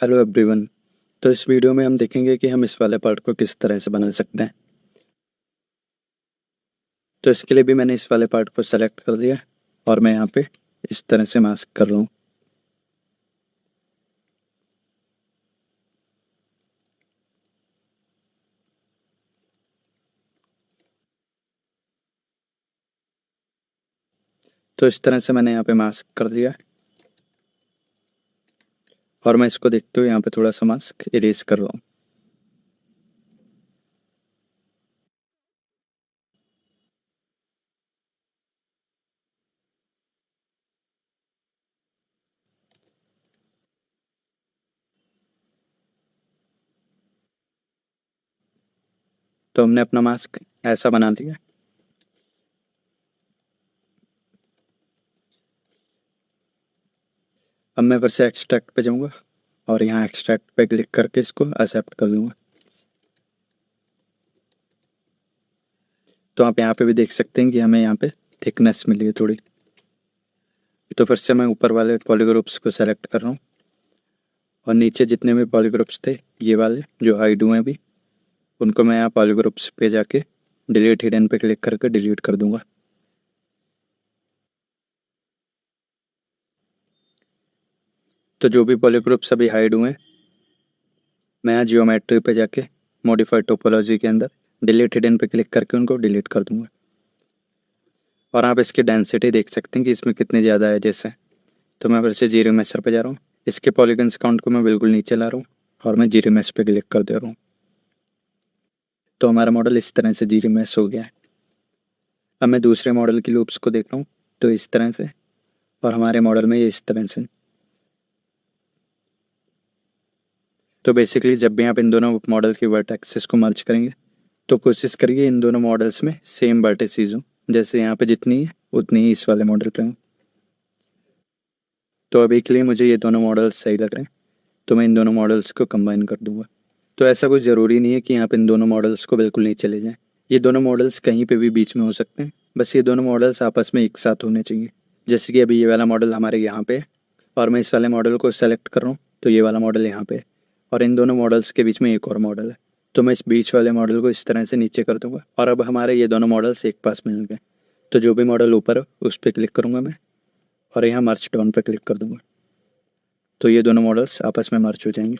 Hello everyone. तो इस video में हम देखेंगे कि हम इस वाले पार्ट को किस तरह से बना सकते हैं। तो इसके लिए भी मैंने इस वाले पार्ट को सेलेक्ट कर दिया और मैं यहाँ पे इस तरह से मास्क कर रहा हूँ। तो इस तरह से मैंने यहाँ पे मास्क कर दिया और मैं इसको देखते हुए यहाँ पे थोड़ा सा मास्क इरेज कर रहा हूँ। तो हमने अपना मास्क ऐसा बना लिया। अब मैं फिर से एक्सट्रैक्ट पे जाऊँगा और यहाँ एक्सट्रैक्ट पे क्लिक करके इसको एक्सेप्ट कर दूँगा। तो आप यहाँ पे भी देख सकते हैं कि हमें यहाँ पे थिकनेस मिली है थोड़ी। तो फिर से मैं ऊपर वाले पॉलीग्रुप्स को सेलेक्ट कर रहा हूँ और नीचे जितने भी पॉलीग्रुप्स थे ये वाले जो हाइड हुए अभी, उनको मैं यहाँ पॉलीग्रुप्स पे जाके डिलीट हिडन पे क्लिक करके डिलीट कर दूंगा। तो जो भी पॉलीग्रुप्स अभी हाइड हुए हैं मैं यहाँ जियोमेट्री पे जाके मॉडिफाई टोपोलॉजी के अंदर डिलीट हिडन पे क्लिक करके उनको डिलीट कर दूंगा। और आप इसकी डेंसिटी देख सकते हैं कि इसमें कितनी ज़्यादा है जैसे। तो मैं फिर से जीरो मैशर पे जा रहा हूँ, इसके पॉलीगन्स काउंट को मैं बिल्कुल नीचे ला रहा हूँ और मैं जीरो मैश पे क्लिक कर दे रहा हूँ। तो हमारा मॉडल इस तरह से जीरो मैश हो गया है। अब मैं दूसरे मॉडल की लूप्स को देख रहा हूँ तो इस तरह से, और हमारे मॉडल में ये इस तरह से। तो बेसिकली जब भी आप इन दोनों मॉडल की वर्टेक्सेस को मर्ज करेंगे तो कोशिश करिए इन दोनों मॉडल्स में सेम वर्टिसेस हो, जैसे यहाँ पे जितनी है उतनी ही इस वाले मॉडल पे हो। तो अभी के लिए मुझे ये दोनों मॉडल्स सही लग रहे हैं तो मैं इन दोनों मॉडल्स को कंबाइन कर दूंगा। तो ऐसा कुछ ज़रूरी नहीं है कि आप इन दोनों मॉडल्स को बिल्कुल नीचे ले जाएं। ये दोनों मॉडल्स कहीं पे भी बीच में हो सकते हैं, बस ये दोनों मॉडल्स आपस में एक साथ होने चाहिए। जैसे कि अभी ये वाला मॉडल हमारे यहाँ पे है और मैं इस वाले मॉडल को सेलेक्ट कर रहा हूँ तो ये वाला मॉडल यहाँ पे है और इन दोनों मॉडल्स के बीच में एक और मॉडल है। तो मैं इस बीच वाले मॉडल को इस तरह से नीचे कर दूंगा और अब हमारे ये दोनों मॉडल्स एक पास मिल गए। तो जो भी मॉडल ऊपर हो उस पर क्लिक करूँगा मैं और यहाँ मर्ज डाउन पर क्लिक कर दूंगा तो ये दोनों मॉडल्स आपस में मर्ज हो जाएंगे।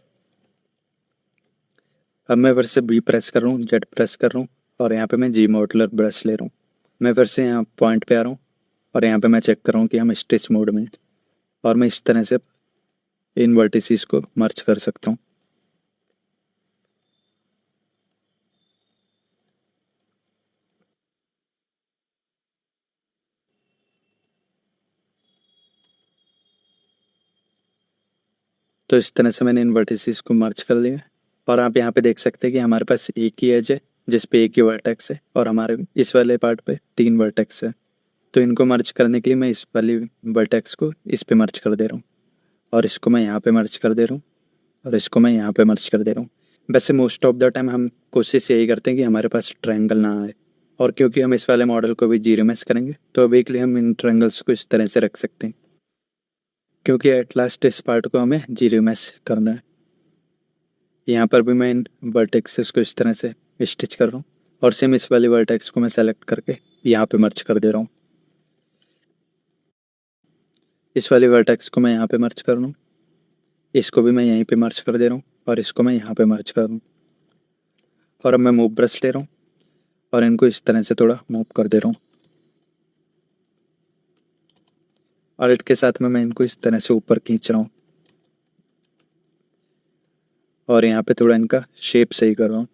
अब मैं फिर से बी प्रेस कर रहा हूँ, जेड प्रेस कर रहा हूँ और यहाँ पे मैं जी मॉडलर ब्रश ले रहा हूँ। मैं फिर से यहाँ पॉइंट पे आ रहा हूँ और यहाँ पे मैं चेक कर रहा हूँ कि हम स्टिच मोड में हैं और मैं इस तरह से इन वर्टिसेस को मर्ज कर सकता हूँ। तो इस तरह से मैंने इन वर्टिसेस को मर्ज कर लिया और आप यहाँ पे देख सकते हैं कि हमारे पास एक ही एज है जिस पे एक ही वर्टेक्स है और हमारे इस वाले पार्ट पे तीन वर्टेक्स है। तो इनको मर्ज करने के लिए मैं इस वाली वर्टेक्स को इस पे मर्ज कर दे रहा हूँ और इसको मैं यहाँ पे मर्ज कर दे रहा हूँ और इसको मैं यहाँ पे मर्ज कर दे रहा हूँ। वैसे मोस्ट ऑफ द टाइम हम कोशिश यही करते हैं कि हमारे पास ट्रायंगल ना आए, और क्योंकि हम इस वाले मॉडल को भी जीरो मैश करेंगे तो अभी के लिए हम इन ट्रायंगल्स को इस तरह से रख सकते हैं, क्योंकि एट लास्ट इस पार्ट को हमें जीरो मैश करना है। यहाँ पर भी मैं इन वर्टेक्सेस को इस तरह से स्टिच कर रहा हूँ और सेम इस वाले वर्टेक्स को मैं सेलेक्ट करके यहाँ पे मर्ज कर दे रहा हूँ। इस वाले वर्टेक्स को मैं यहाँ पे मर्ज कर रहा हूँ, इसको भी मैं यहीं पे मर्ज कर दे रहा हूँ और इसको मैं यहाँ पे मर्ज कर रहा हूँ। और अब मैं मूव ब्रश ले रहा हूँ और इनको इस तरह से थोड़ा मूव कर दे रहा हूँ। अल्ट के साथ में मैं इनको इस तरह से ऊपर खींच रहा हूँ और यहाँ पे थोड़ा इनका शेप सही कर रहा हूँ।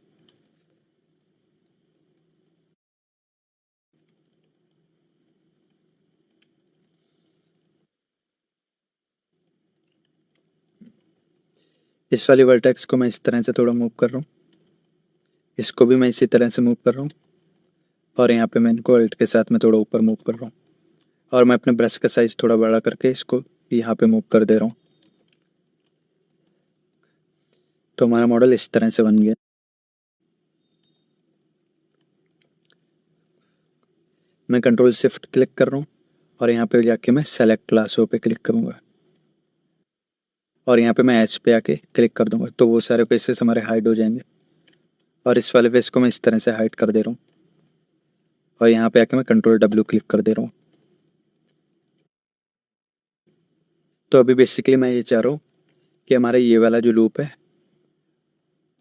इस वाली वर्टेक्स को मैं इस तरह से थोड़ा मूव कर रहा हूँ, इसको भी मैं इसी तरह से मूव कर रहा हूँ और यहाँ पे मैं इनको अल्ट के साथ में थोड़ा ऊपर मूव कर रहा हूँ और मैं अपने ब्रश का साइज थोड़ा बड़ा करके इसको यहाँ पे मूव कर दे रहा हूँ। तो हमारा मॉडल इस तरह से बन गया। मैं कंट्रोल शिफ्ट क्लिक कर रहा हूँ और यहाँ पे जाके मैं सेलेक्ट लासो पे क्लिक करूँगा और यहाँ पे मैं एच पे आके क्लिक कर दूंगा तो वो सारे फेसेस हमारे हाइड हो जाएंगे। और इस वाले फेस को मैं इस तरह से हाइड कर दे रहा हूँ और यहाँ पे आके मैं कंट्रोल W क्लिक कर दे रहा हूँ। तो अभी बेसिकली मैं ये चाह रहा हूँ कि हमारा ये वाला जो लूप है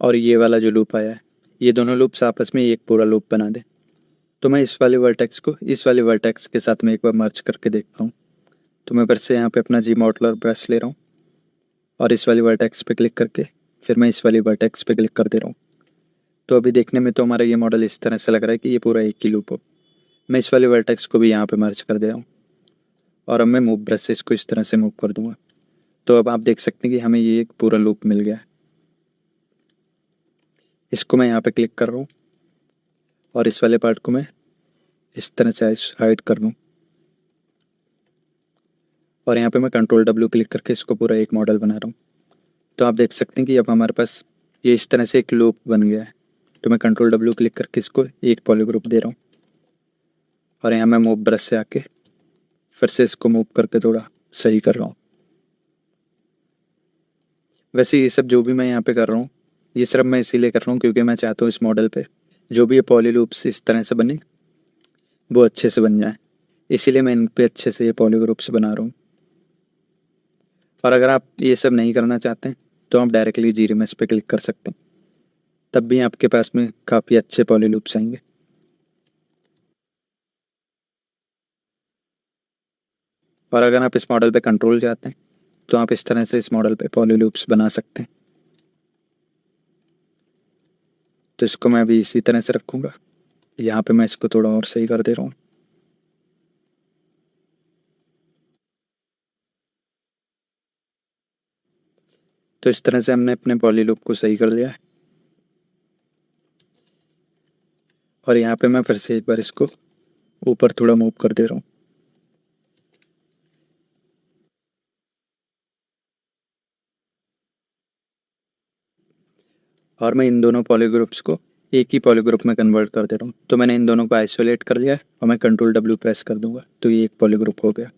और ये वाला जो लूप आया है, ये दोनों लूप्स आपस में एक पूरा लूप बना दे। तो मैं इस वाले वर्टेक्स को इस वाले वर्टेक्स के साथ में एक बार मर्ज करके देखता हूँ। तो मैं फिर से यहाँ पे अपना जी मॉडलर ब्रश ले रहा हूँ और इस वाली वर्टेक्स पे क्लिक करके फिर मैं इस वाली वर्टेक्स पे क्लिक कर दे रहा हूँ। तो अभी देखने में तो हमारा ये मॉडल इस तरह से लग रहा है कि ये पूरा एक ही लूप हो। मैं इस वाले वर्टेक्स को भी यहाँ पे मर्ज कर दे रहा हूँ और अब मैं मूव ब्रश से इसको इस तरह से मूव कर दूंगा। तो अब आप देख सकते हैं कि हमें ये एक पूरा लूप मिल गया है। इसको मैं यहाँ पे क्लिक कर रहा हूँ और इस वाले पार्ट को मैं इस तरह से हाइड कर लूँ और यहाँ पे मैं कंट्रोल W क्लिक करके इसको पूरा एक मॉडल बना रहा हूँ। तो आप देख सकते हैं कि अब हमारे पास ये इस तरह से एक लूप बन गया है। तो मैं कंट्रोल W क्लिक करके इसको एक पॉलीग्रुप दे रहा हूँ और यहाँ मैं मूव ब्रश से आके फिर से इसको मूव करके थोड़ा सही कर रहा हूँ। वैसे ये सब जो भी मैं यहाँ पे कर रहा हूँ ये सिर्फ मैं इसीलिए कर रहा हूँ क्योंकि मैं चाहता हूँ इस मॉडल पे जो भी ये पॉली लूप्स इस तरह से बने वो अच्छे से बन जाए, इसीलिए मैं इन पे अच्छे से ये पॉलीग्रुप्स बना रहा हूँ। और अगर आप ये सब नहीं करना चाहते हैं तो आप डायरेक्टली GRemesh पे क्लिक कर सकते हैं, तब भी आपके पास में काफ़ी अच्छे पॉली लूप्स आएंगे। और अगर आप इस मॉडल पे कंट्रोल चाहते हैं तो आप इस तरह से इस मॉडल पे पॉली लूप्स बना सकते हैं। तो इसको मैं अभी इसी तरह से रखूँगा। यहाँ पे मैं इसको थोड़ा और सही कर दे रहा हूँ। तो इस तरह से हमने अपने पॉली लूप को सही कर लिया है और यहाँ पे मैं फिर से एक बार इसको ऊपर थोड़ा मूव कर दे रहा हूँ। और मैं इन दोनों पॉलीग्रुप्स को एक ही पॉलीग्रुप में कन्वर्ट कर दे रहा हूँ। तो मैंने इन दोनों को आइसोलेट कर लिया है और मैं कंट्रोल W प्रेस कर दूंगा तो ये एक पॉलीग्रुप हो गया।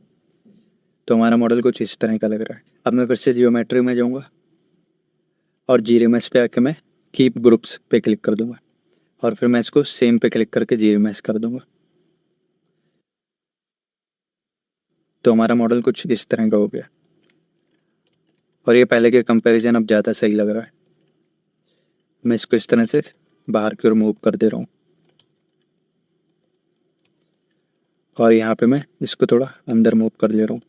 तो हमारा मॉडल कुछ इस तरह का लग रहा है। अब मैं फिर से जियोमेट्री में जाऊँगा और GRemesh पे आके मैं कीप ग्रुप्स पे क्लिक कर दूंगा और फिर मैं इसको सेम पे क्लिक करके GRemesh कर दूंगा। तो हमारा मॉडल कुछ इस तरह का हो गया और ये पहले के कंपैरिजन अब ज़्यादा सही लग रहा है। मैं इसको इस तरह से बाहर की ओर मूव कर दे रहा हूँ और यहाँ पे मैं इसको थोड़ा अंदर मूव कर ले रहा हूँ।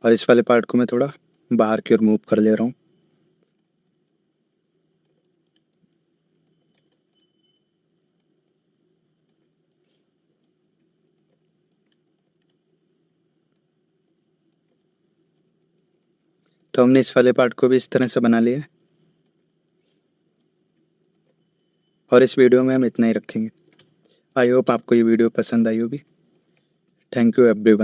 और इस वाले पार्ट को मैं थोड़ा बाहर की ओर मूव कर ले रहा हूँ। तो हमने इस वाले पार्ट को भी इस तरह से बना लिया और इस वीडियो में हम इतना ही रखेंगे। आई होप आपको ये वीडियो पसंद आई होगी। Thank you everyone.